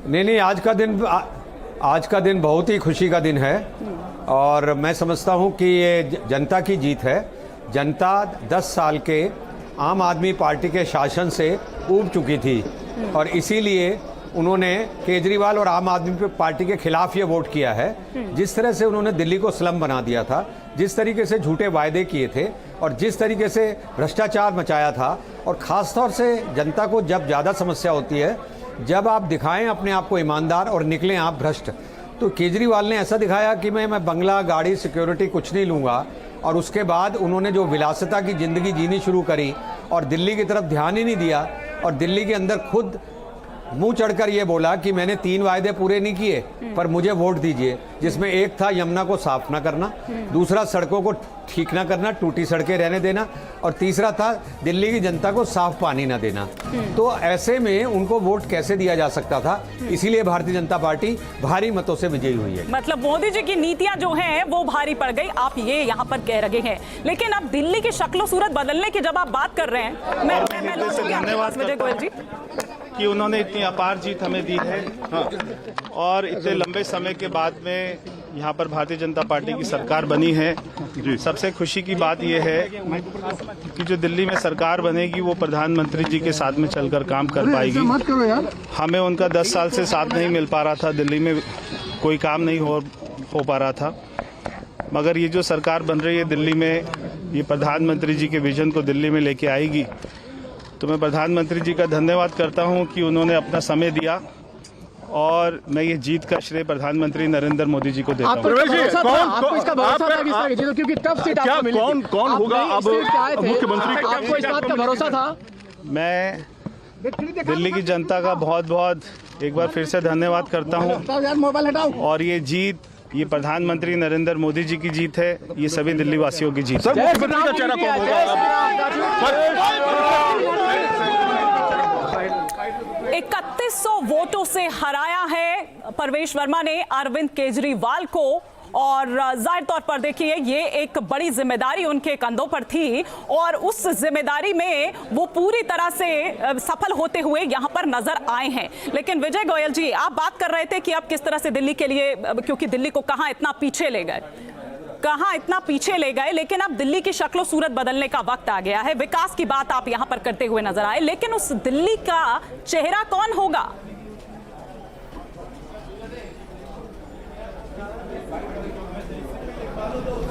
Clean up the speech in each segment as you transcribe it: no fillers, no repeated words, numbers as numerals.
नहीं, आज का दिन बहुत ही खुशी का दिन है और मैं समझता हूं कि ये जनता की जीत है। जनता 10 साल के आम आदमी पार्टी के शासन से ऊब चुकी थी और इसीलिए उन्होंने केजरीवाल और आम आदमी पार्टी के खिलाफ ये वोट किया है। जिस तरह से उन्होंने दिल्ली को स्लम बना दिया था, जिस तरीके से झूठे वायदे किए थे और जिस तरीके से भ्रष्टाचार मचाया था, और ख़ासतौर से जनता को जब ज़्यादा समस्या होती है, जब आप दिखाएं अपने आप को ईमानदार और निकलें आप भ्रष्ट, तो केजरीवाल ने ऐसा दिखाया कि मैं बंगला, गाड़ी, सिक्योरिटी कुछ नहीं लूँगा। और उसके बाद उन्होंने जो विलासिता की ज़िंदगी जीनी शुरू करी और दिल्ली की तरफ ध्यान ही नहीं दिया और दिल्ली के अंदर खुद मुंह चढ़कर ये बोला कि मैंने 3 वायदे पूरे नहीं किए पर मुझे वोट दीजिए, जिसमें एक था यमुना को साफ ना करना, दूसरा सड़कों को ठीक ना करना, टूटी सड़कें रहने देना, और तीसरा था दिल्ली की जनता को साफ पानी ना देना। तो ऐसे में उनको वोट कैसे दिया जा सकता था? इसीलिए भारतीय जनता पार्टी भारी मतों से विजयी हुई है। मतलब मोदी जी की नीतियां जो हैं वो भारी पड़ गई, आप ये यहाँ पर कह रहे हैं। लेकिन अब दिल्ली की शक्ल सूरत बदलने की जब आप बात कर रहे हैं, मैं धन्यवाद विजय गोयल जी कि उन्होंने इतनी अपार जीत हमें दी है। हाँ। और इतने लंबे समय के बाद में यहाँ पर भारतीय जनता पार्टी की सरकार बनी है। सबसे खुशी की बात यह है कि जो दिल्ली में सरकार बनेगी वो प्रधानमंत्री जी के साथ में चलकर काम कर पाएगी। हमें उनका 10 साल से साथ नहीं मिल पा रहा था, दिल्ली में कोई काम नहीं हो पा रहा था, मगर ये जो सरकार बन रही है दिल्ली में, ये प्रधानमंत्री जी के विजन को दिल्ली में लेके आएगी। तो मैं प्रधानमंत्री जी का धन्यवाद करता हूं कि उन्होंने अपना समय दिया और मैं ये जीत का श्रेय प्रधानमंत्री नरेंद्र मोदी जी को देता हूं। आपको इसका भरोसा था क्योंकि टफ सीट आपको मिली थी। कौन होगा अब मुख्यमंत्री? आपको इस बात का भरोसा था? मैं दिल्ली की जनता का बहुत एक बार फिर से धन्यवाद करता हूं और ये जीत, ये प्रधानमंत्री नरेंद्र मोदी जी की जीत है, ये सभी दिल्ली वासियों की जीत है। 3100 वोटों से हराया है परवेश वर्मा ने अरविंद केजरीवाल को, और जाहिर तौर पर देखिए ये एक बड़ी जिम्मेदारी उनके कंधों पर थी और उस जिम्मेदारी में वो पूरी तरह से सफल होते हुए यहाँ पर नजर आए हैं। लेकिन विजय गोयल जी, आप बात कर रहे थे कि आप किस तरह से दिल्ली के लिए, क्योंकि दिल्ली को कहाँ इतना पीछे ले गए, लेकिन अब दिल्ली की शक्ल सूरत बदलने का वक्त आ गया है। विकास की बात आप यहाँ पर करते हुए नजर आए, लेकिन उस दिल्ली का चेहरा कौन होगा?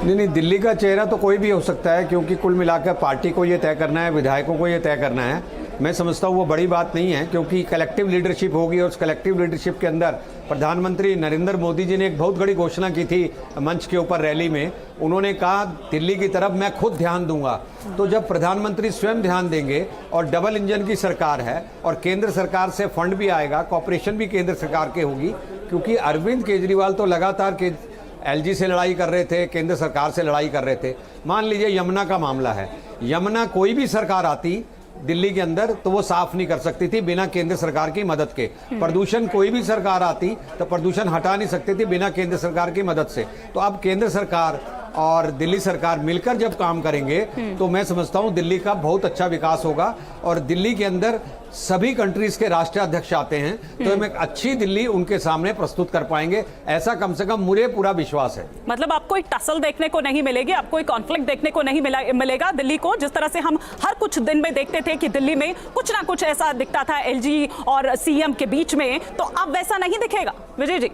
नहीं, दिल्ली का चेहरा तो कोई भी हो सकता है, क्योंकि कुल मिलाकर पार्टी को ये तय करना है, विधायकों को ये तय करना है। मैं समझता हूँ वो बड़ी बात नहीं है, क्योंकि कलेक्टिव लीडरशिप होगी और उस कलेक्टिव लीडरशिप के अंदर प्रधानमंत्री नरेंद्र मोदी जी ने एक बहुत बड़ी घोषणा की थी मंच के ऊपर रैली में। उन्होंने कहा दिल्ली की तरफ मैं खुद ध्यान दूंगा। तो जब प्रधानमंत्री स्वयं ध्यान देंगे और डबल इंजन की सरकार है और केंद्र सरकार से फंड भी आएगा, कॉपरेशन भी केंद्र सरकार की होगी, क्योंकि अरविंद केजरीवाल तो लगातार एलजी से लड़ाई कर रहे थे, केंद्र सरकार से लड़ाई कर रहे थे। मान लीजिए यमुना का मामला है, यमुना कोई भी सरकार आती दिल्ली के अंदर तो वो साफ नहीं कर सकती थी बिना केंद्र सरकार की मदद के। प्रदूषण कोई भी सरकार आती तो प्रदूषण हटा नहीं सकती थी बिना केंद्र सरकार की मदद से। तो अब केंद्र सरकार और दिल्ली सरकार मिलकर जब काम करेंगे तो मैं समझता हूं दिल्ली का बहुत अच्छा विकास होगा। और दिल्ली के अंदर सभी कंट्रीज के राष्ट्रीय अध्यक्ष आते हैं, तो हम एक अच्छी दिल्ली उनके सामने प्रस्तुत कर पाएंगे, ऐसा कम से कम मुझे पूरा विश्वास है। मतलब आपको एक टसल देखने को नहीं मिलेगी, आपको एक कॉन्फ्लिक्ट देखने को नहीं मिलेगा दिल्ली को, जिस तरह से हम हर कुछ दिन में देखते थे कि दिल्ली में कुछ ना कुछ ऐसा दिखता था एलजी और सीएम के बीच में, तो अब वैसा नहीं दिखेगा विजय जी?